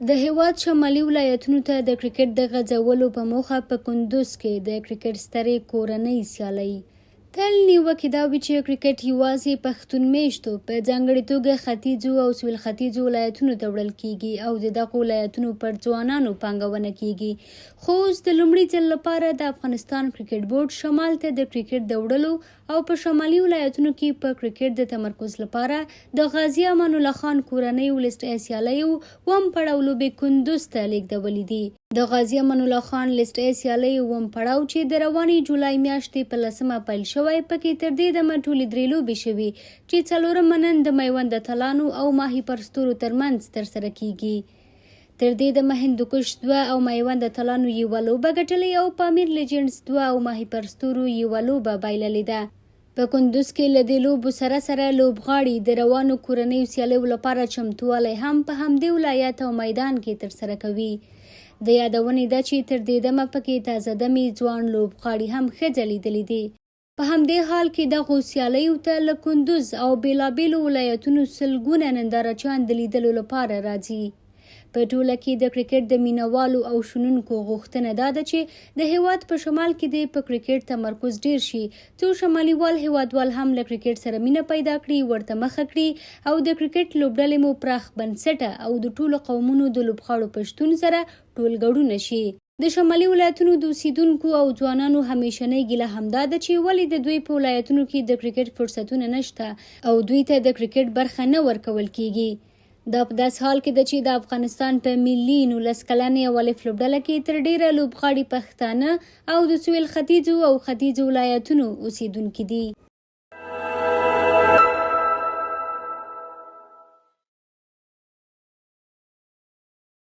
د هېواد شمالي ولایتونو ته د کرېکټ د غځولو په موخه په کندز کې د کرېکټ سترې کورنۍ سيالۍ تل نیوکې دا وي چې کرېکټ یوازې پښتون میشتو په ځانګړې توګه ختیځو او سویل ختیځو ولایتونو ته وړل کیږي او د دغو ولایتونو پر ځوانانو پانګونه کیږي. خو اوس د لومړي ځل لپاره د افغانستان کرېکټ بورډ شمال ته د کرېکټ د وړلو او په شمالي ولایتونو کې په کرېکټ د تمرکز لپاره د غازي امان الله خان کورنۍ لېست سياليو اووم پړاو لوبې کندز ته لیږدولې دي. د غازي امان الله خان لېست سياليو اووم پړاو چې د روانې جولای میاشتې په 10 پیل شوی پکې تر دې دمه ټولې 3 لوبې شوي چې 4 نن د میوند اتلانو او ماهي پرستورو ترمنځ ترسره کیږي. تر دې دمه هندوکش 2 او میوند اتلانو یوه لوبه ګټلې او پامیر لیجنډز 2 او ماهي پرستورو یوه لوبه بایللې ده. په کندز کې له دې لوبو سره لوبغاړي د روانو کورنیو سیالیو لپاره چمتووالی هم په همدې ولایت او میدان کې ترسره کوي. د یادونې ده چې تر دې دمه پکې تازه دمي ځوان لوبغاړي هم ښځه لیدلې دي. په همدې حال کې دغو سیالیو ته له کندز او بېلابېلو ولایتونو سلګونه نندارچیان د لیدلو لپاره راځي. په ټوله کې د کرېکټ د مینوالو او شنونکو غوښتنه دا ده چې د هېواد په شمال کې د په کرېکټ تمرکز ډیر شي، څو شماليوال هېوادوال هم له کرېکټ سره مینه پیدا کړي، ورته مخه کړي او د کرېکټ لوبډلې مو پراخ بنسټه او د ټولو قومونو د لوبغاړو په شتون سره ټولګډونه شي. د شمالي ولایتونو د اوسیدونکو او ځوانانو همیشنۍ ګیله همدا ده چې ولې د دوی په ولایتونو کې د کرېکټ فرصتونه نشته او دوی ته د کرېکټ برخه نه ورکول کیږي. دا په داس حال کې ده چې د افغانستان په ملي 19 کلنې اولف لوبډله کې تر ډیره لوبغاړي پښتانه او د سویل ختیځو او ختیځو ولایتونو اوسیدونکي دي.